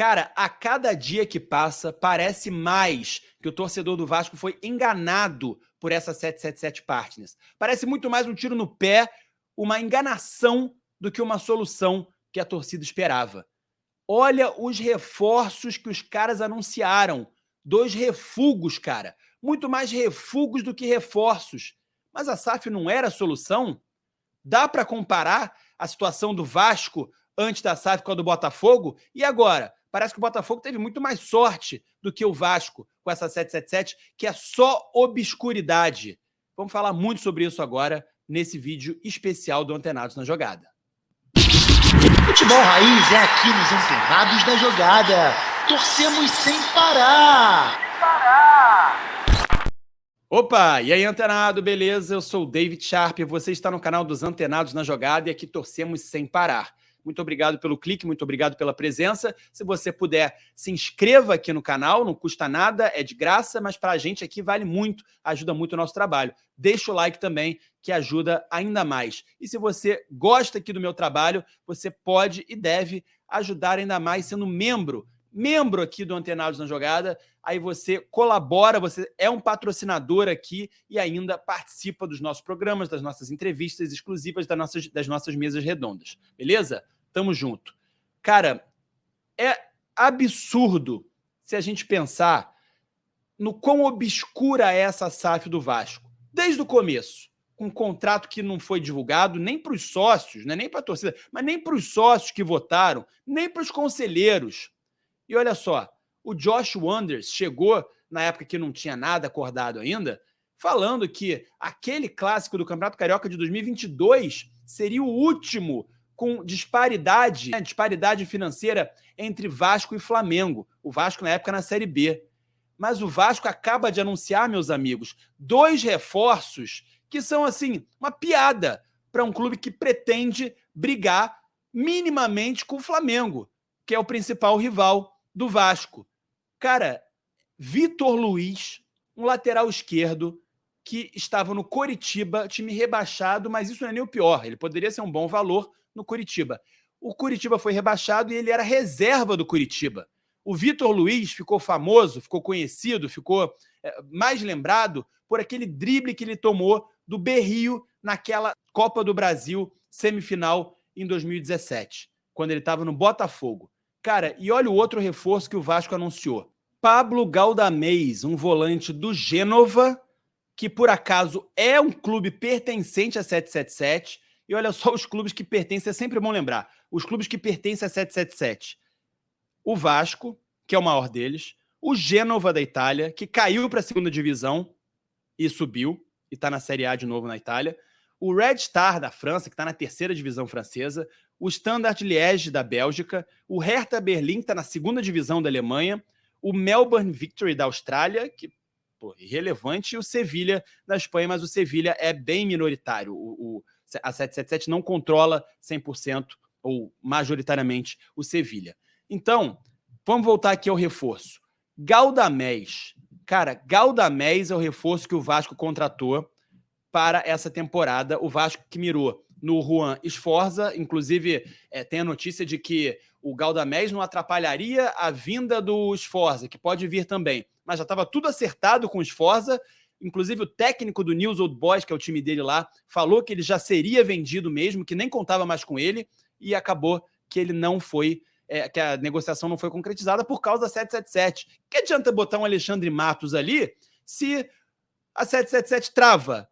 Cara, a cada dia que passa, parece mais que o torcedor do Vasco foi enganado por essa 777 Partners. Parece muito mais um tiro no pé, uma enganação, do que uma solução que a torcida esperava. Olha os reforços que os caras anunciaram. 2 refugos, cara. Muito mais refugos do que reforços. Mas a SAF não era a solução? Dá para comparar a situação do Vasco antes da SAF com a do Botafogo? E agora? Parece que o Botafogo teve muito mais sorte do que o Vasco com essa 777, que é só obscuridade. Vamos falar muito sobre isso agora nesse vídeo especial do Antenados na Jogada. Futebol Raiz é aqui nos Antenados da Jogada. Torcemos sem parar. Opa, e aí, antenado, beleza? Eu sou o David Sharp, você está no canal dos Antenados na Jogada e aqui torcemos sem parar. Muito obrigado pelo clique, muito obrigado pela presença. Se você puder, se inscreva aqui no canal, não custa nada, é de graça, mas para a gente aqui vale muito, ajuda muito o nosso trabalho. Deixa o like também, que ajuda ainda mais. E se você gosta aqui do meu trabalho, você pode e deve ajudar ainda mais sendo membro aqui do Antenados na Jogada. Aí você colabora, você é um patrocinador aqui e ainda participa dos nossos programas, das nossas entrevistas exclusivas, das nossas mesas redondas. Beleza? Tamo junto. Cara, é absurdo se a gente pensar no quão obscura é essa SAF do Vasco. Desde o começo, com um contrato que não foi divulgado nem para os sócios, né, nem para a torcida, mas nem para os sócios que votaram, nem para os conselheiros. E olha só, o Josh Wonders chegou, na época que não tinha nada acordado ainda, falando que aquele clássico do Campeonato Carioca de 2022 seria o último com disparidade, né, disparidade financeira entre Vasco e Flamengo. O Vasco, na época, na Série B. Mas o Vasco acaba de anunciar, meus amigos, 2 reforços que são, assim, uma piada para um clube que pretende brigar minimamente com o Flamengo, que é o principal rival do Vasco. Cara, Vitor Luiz, um lateral esquerdo que estava no Coritiba, time rebaixado, mas isso não é nem o pior, ele poderia ser um bom valor no Coritiba. O Coritiba foi rebaixado e ele era reserva do Coritiba. O Vitor Luiz ficou famoso, ficou conhecido, ficou mais lembrado por aquele drible que ele tomou do Berrio naquela Copa do Brasil semifinal em 2017, quando ele estava no Botafogo. Cara, e olha o outro reforço que o Vasco anunciou. Pablo Galdamez, um volante do Gênova, que por acaso é um clube pertencente a 777. E olha só os clubes que pertencem, é sempre bom lembrar, os clubes que pertencem a 777. O Vasco, que é o maior deles, o Gênova da Itália, que caiu para a segunda divisão e subiu, e está na Série A de novo na Itália, o Red Star da França, que está na terceira divisão francesa, o Standard Liège da Bélgica, o Hertha Berlim, que está na segunda divisão da Alemanha, o Melbourne Victory da Austrália, que, pô, irrelevante, e o Sevilha da Espanha, mas o Sevilha é bem minoritário. A 777 não controla 100% ou majoritariamente o Sevilha. Então, vamos voltar aqui ao reforço. Galdamez. Cara, Galdamez é o reforço que o Vasco contratou para essa temporada. O Vasco que mirou no Juan Sforza, inclusive tem a notícia de que o Galdamez não atrapalharia a vinda do Sforza, que pode vir também, mas já estava tudo acertado com o Sforza. Inclusive o técnico do News Old Boys, que é o time dele lá, falou que ele já seria vendido mesmo, que nem contava mais com ele, e acabou que ele não foi, que a negociação não foi concretizada por causa da 777. Que adianta botar um Alexandre Matos ali se a 777 trava?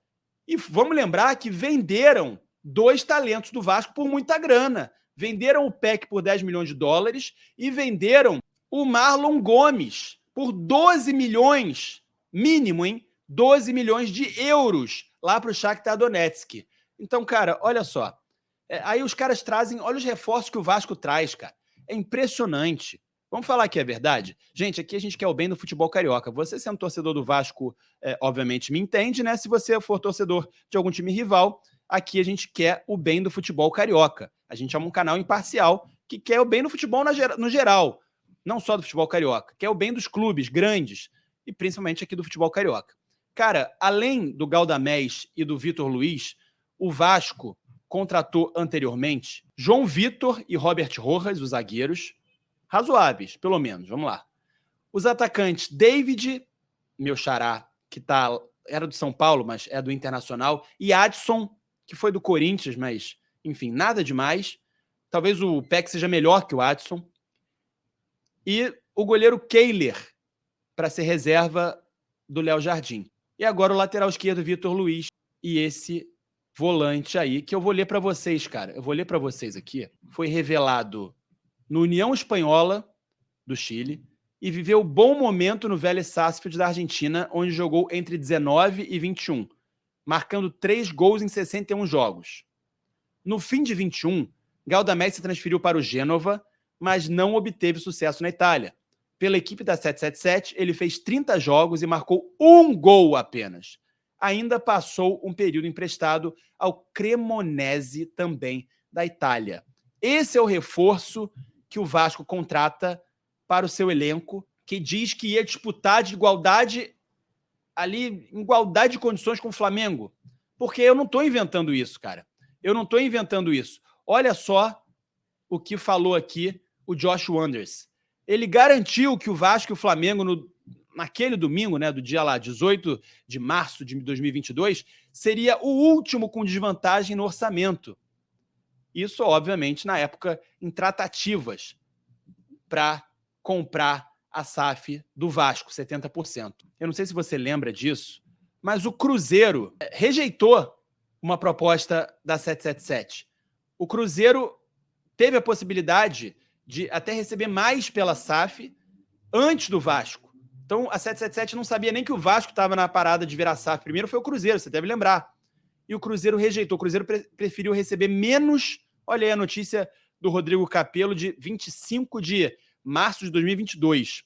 E vamos lembrar que venderam 2 talentos do Vasco por muita grana. Venderam o Peck por 10 milhões de dólares e venderam o Marlon Gomes por 12 milhões, mínimo, hein? 12 milhões de euros lá para o Shakhtar Donetsk. Então, cara, olha só. Aí os caras trazem, olha os reforços que o Vasco traz, cara. É impressionante. Vamos falar que é verdade? Gente, aqui a gente quer o bem do futebol carioca. Você sendo torcedor do Vasco, obviamente me entende, né? Se você for torcedor de algum time rival, aqui a gente quer o bem do futebol carioca. A gente é um canal imparcial que quer o bem do futebol no geral. Não só do futebol carioca. Quer o bem dos clubes grandes e principalmente aqui do futebol carioca. Cara, além do Galdamez e do Vitor Luiz, o Vasco contratou anteriormente João Vitor e Robert Rojas, os zagueiros, razoáveis, pelo menos. Vamos lá. Os atacantes David, meu xará, que era do São Paulo, mas é do Internacional, e Adson, que foi do Corinthians, mas, enfim, nada demais. Talvez o Peck seja melhor que o Adson. E o goleiro Kehler, para ser reserva do Léo Jardim. E agora o lateral esquerdo, Vitor Luiz, e esse volante aí, que eu vou ler para vocês, cara. Eu vou ler para vocês aqui. Foi revelado no União Espanhola do Chile e viveu bom momento no Vélez Sarsfield da Argentina, onde jogou entre 19 e 21, marcando 3 gols em 61 jogos. No fim de 21, Galdamés se transferiu para o Gênova, mas não obteve sucesso na Itália. Pela equipe da 777, ele fez 30 jogos e marcou 1 gol apenas. Ainda passou um período emprestado ao Cremonese, também da Itália. Esse é o reforço que o Vasco contrata para o seu elenco, que diz que ia disputar de igualdade de condições com o Flamengo. Porque eu não estou inventando isso, cara. Eu não estou inventando isso. Olha só o que falou aqui o Josh Wonders. Ele garantiu que o Vasco e o Flamengo, naquele domingo, né, do dia lá, 18 de março de 2022, seria o último com desvantagem no orçamento. Isso, obviamente, na época, em tratativas para comprar a SAF do Vasco, 70%. Eu não sei se você lembra disso, mas o Cruzeiro rejeitou uma proposta da 777. O Cruzeiro teve a possibilidade de até receber mais pela SAF antes do Vasco. Então, a 777 não sabia nem que o Vasco estava na parada de virar SAF. Primeiro foi o Cruzeiro, você deve lembrar. E o Cruzeiro rejeitou. O Cruzeiro preferiu receber menos. Olha aí a notícia do Rodrigo Capello, de 25 de março de 2022.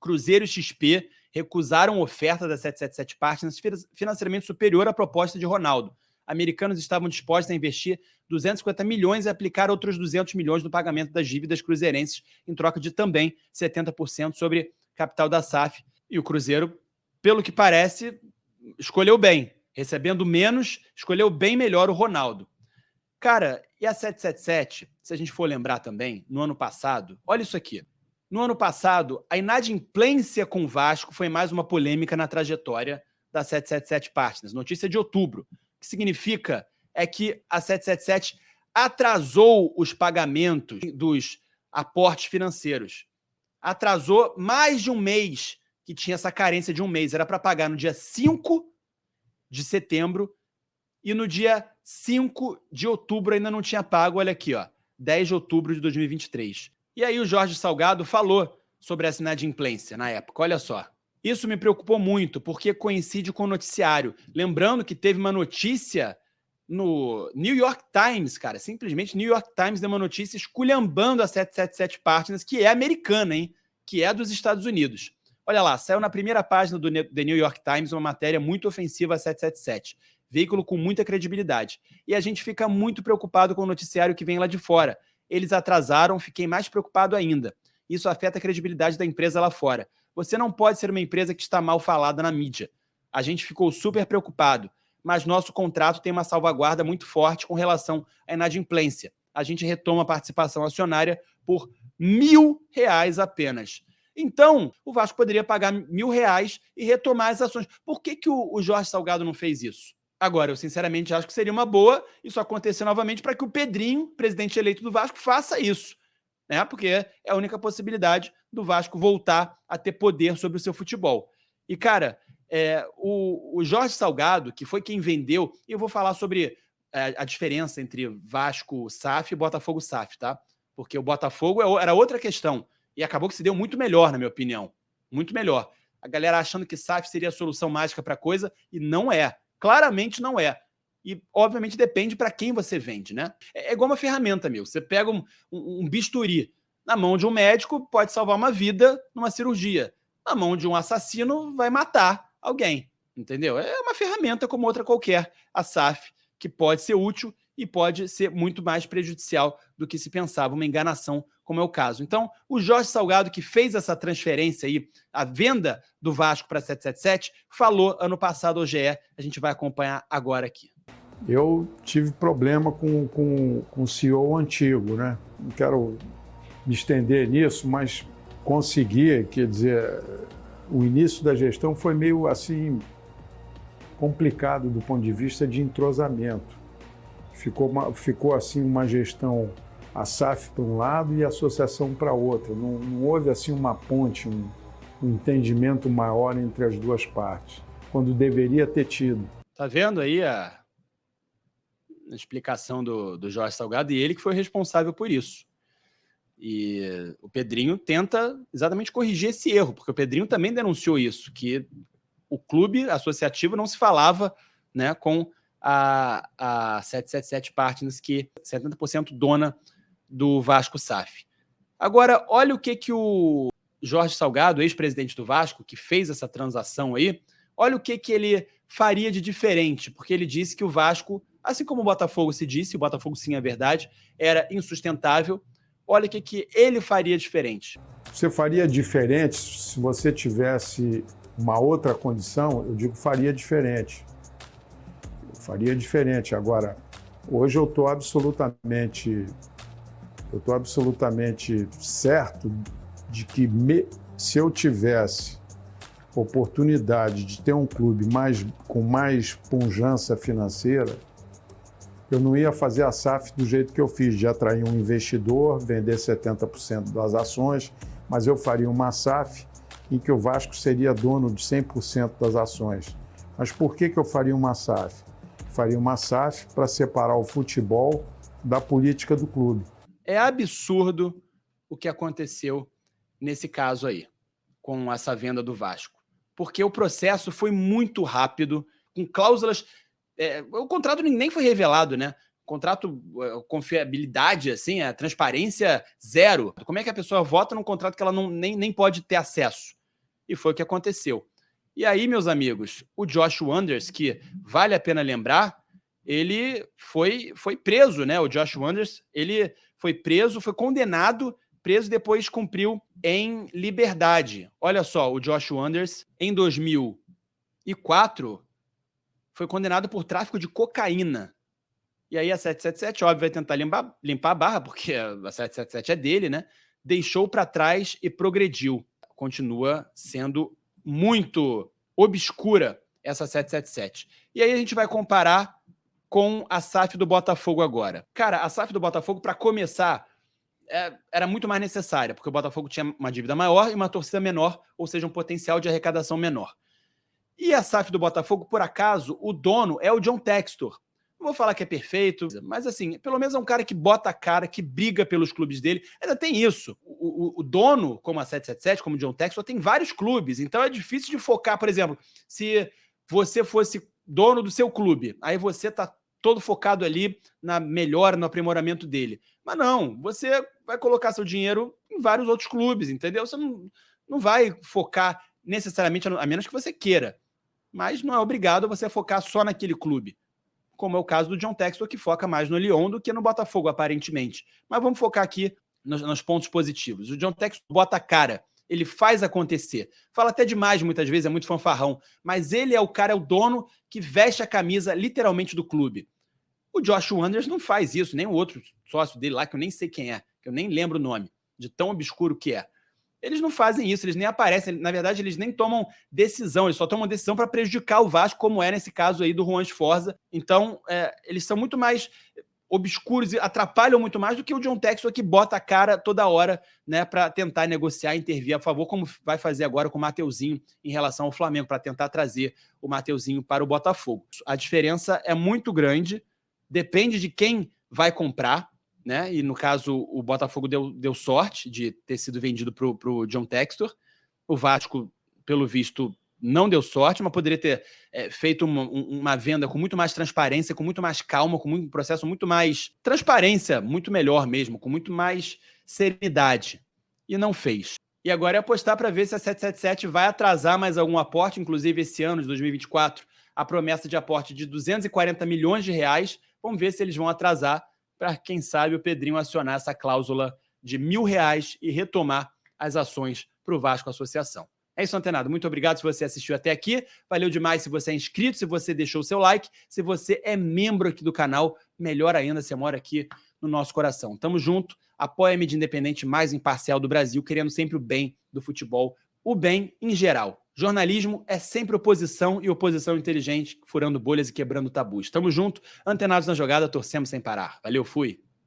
Cruzeiro e XP recusaram oferta da 777 Partners financeiramente superior à proposta de Ronaldo. Americanos estavam dispostos a investir 250 milhões e aplicar outros 200 milhões no pagamento das dívidas cruzeirenses, em troca de também 70% sobre capital da SAF. E o Cruzeiro, pelo que parece, escolheu bem. Recebendo menos, escolheu bem melhor o Ronaldo. Cara, e a 777, se a gente for lembrar também, no ano passado, olha isso aqui. No ano passado, a inadimplência com o Vasco foi mais uma polêmica na trajetória da 777 Partners. Notícia de outubro. O que significa é que a 777 atrasou os pagamentos dos aportes financeiros. Atrasou mais de um mês, que tinha essa carência de um mês. Era para pagar no dia 5 de setembro e no dia 5 de outubro ainda não tinha pago. Olha aqui, ó, 10 de outubro de 2023. E aí o Jorge Salgado falou sobre essa inadimplência na época. Olha só. Isso me preocupou muito, porque coincide com o noticiário. Lembrando que teve uma notícia no New York Times, cara. Simplesmente New York Times deu uma notícia esculhambando a 777 Partners, que é americana, hein? Que é dos Estados Unidos. Olha lá, saiu na primeira página do The New York Times uma matéria muito ofensiva a 777. Veículo com muita credibilidade. E a gente fica muito preocupado com o noticiário que vem lá de fora. Eles atrasaram, fiquei mais preocupado ainda. Isso afeta a credibilidade da empresa lá fora. Você não pode ser uma empresa que está mal falada na mídia. A gente ficou super preocupado, mas nosso contrato tem uma salvaguarda muito forte com relação à inadimplência. A gente retoma a participação acionária por R$1.000 apenas. Então, o Vasco poderia pagar R$1.000 e retomar as ações. Por que o Jorge Salgado não fez isso? Agora, eu sinceramente acho que seria uma boa isso acontecer novamente para que o Pedrinho, presidente eleito do Vasco, faça isso, né? Porque é a única possibilidade do Vasco voltar a ter poder sobre o seu futebol. E, cara, o Jorge Salgado, que foi quem vendeu, e eu vou falar sobre a diferença entre Vasco SAF e Botafogo SAF, tá? Porque o Botafogo era outra questão, e acabou que se deu muito melhor, na minha opinião. Muito melhor. A galera achando que SAF seria a solução mágica para a coisa, e não é. Claramente não é. E, obviamente, depende para quem você vende, né? É igual uma ferramenta, meu. Você pega um bisturi na mão de um médico, pode salvar uma vida numa cirurgia. Na mão de um assassino, vai matar alguém, entendeu? É uma ferramenta como outra qualquer, a SAF, que pode ser útil e pode ser muito mais prejudicial do que se pensava, uma enganação, como é o caso. Então, o Jorge Salgado, que fez essa transferência aí, a venda do Vasco para 777, falou ano passado ao GE, a gente vai acompanhar agora aqui. Eu tive problema com o CEO antigo, né? Não quero me estender nisso, mas consegui, quer dizer, o início da gestão foi meio assim complicado do ponto de vista de entrosamento. Ficou assim uma gestão, a SAF para um lado e a associação para outra. Não houve assim uma ponte, um entendimento maior entre as duas partes, quando deveria ter tido. Tá vendo aí a explicação do Jorge Salgado, e ele que foi responsável por isso. E o Pedrinho tenta exatamente corrigir esse erro, porque o Pedrinho também denunciou isso, que o clube associativo não se falava, né, com a 777 Partners, que é 70% dona do Vasco SAF. Agora, olha o que o Jorge Salgado, ex-presidente do Vasco, que fez essa transação aí, olha o que ele faria de diferente, porque ele disse que o Vasco, assim como o Botafogo se disse, o Botafogo sim é verdade, era insustentável. Olha o que ele faria diferente. Você faria diferente se você tivesse uma outra condição? Eu digo faria diferente. Faria diferente. Agora, hoje eu estou absolutamente certo de que se eu tivesse oportunidade de ter um clube com mais pujança financeira, eu não ia fazer a SAF do jeito que eu fiz, de atrair um investidor, vender 70% das ações, mas eu faria uma SAF em que o Vasco seria dono de 100% das ações. Mas por que eu faria uma SAF? Faria uma SAF para separar o futebol da política do clube. É absurdo o que aconteceu nesse caso aí, com essa venda do Vasco. Porque o processo foi muito rápido, com cláusulas... o contrato nem foi revelado, né? O contrato, confiabilidade, assim, a transparência zero. Como é que a pessoa vota num contrato que ela nem pode ter acesso? E foi o que aconteceu. E aí, meus amigos, o Josh Wonders, que vale a pena lembrar, ele foi preso, né? O Josh Wonders, ele foi preso, foi condenado, preso e depois cumpriu em liberdade. Olha só, o Josh Wonders, em 2004, foi condenado por tráfico de cocaína. E aí a 777, óbvio, vai tentar limpar a barra, porque a 777 é dele, né? Deixou para trás e progrediu. Continua sendo muito obscura essa 777. E aí a gente vai comparar com a SAF do Botafogo agora. Cara, a SAF do Botafogo, para começar, era muito mais necessária, porque o Botafogo tinha uma dívida maior e uma torcida menor, ou seja, um potencial de arrecadação menor. E a SAF do Botafogo, por acaso, o dono é o John Textor. Não vou falar que é perfeito, mas assim, pelo menos é um cara que bota a cara, que briga pelos clubes dele. Ainda tem isso. O dono, como a 777, como o John Textor, tem vários clubes. Então é difícil de focar, por exemplo, se você fosse dono do seu clube, aí você tá todo focado ali na melhora, no aprimoramento dele. Mas não, você vai colocar seu dinheiro em vários outros clubes, entendeu? Você não vai focar necessariamente, a menos que você queira. Mas não é obrigado a você focar só naquele clube, como é o caso do John Textor, que foca mais no Lyon do que no Botafogo, aparentemente. Mas vamos focar aqui nos pontos positivos. O John Textor bota a cara, ele faz acontecer. Fala até demais muitas vezes, é muito fanfarrão, mas ele é o cara, é o dono que veste a camisa literalmente do clube. O Josh Wonders não faz isso, nem o outro sócio dele lá, que eu nem sei quem é, que eu nem lembro o nome, de tão obscuro que é. Eles não fazem isso, eles nem aparecem, na verdade eles nem tomam decisão, eles só tomam decisão para prejudicar o Vasco, como é nesse caso aí do Juan Sforza. Então, eles são muito mais obscuros e atrapalham muito mais do que o John Textor, que bota a cara toda hora, né, para tentar negociar, intervir a favor, como vai fazer agora com o Mateuzinho em relação ao Flamengo, para tentar trazer o Mateuzinho para o Botafogo. A diferença é muito grande, depende de quem vai comprar, né? E no caso o Botafogo deu sorte de ter sido vendido para o John Textor. O Vasco, pelo visto, não deu sorte, mas poderia ter feito uma venda com muito mais transparência, com muito mais calma, com um processo muito mais transparência, muito melhor mesmo, com muito mais serenidade. E não fez. E agora é apostar para ver se a 777 vai atrasar mais algum aporte, inclusive esse ano de 2024, a promessa de aporte de 240 milhões de reais. Vamos ver se eles vão atrasar, para, quem sabe, o Pedrinho acionar essa cláusula de R$1.000 e retomar as ações para o Vasco Associação. É isso, Antenado. Muito obrigado se você assistiu até aqui. Valeu demais se você é inscrito, se você deixou o seu like. Se você é membro aqui do canal, melhor ainda, você mora aqui no nosso coração. Tamo junto. Apoia a mídia independente mais imparcial do Brasil, querendo sempre o bem do futebol, o bem em geral. Jornalismo é sempre oposição e oposição inteligente, furando bolhas e quebrando tabus. Tamo junto, antenados na jogada, torcemos sem parar. Valeu, fui!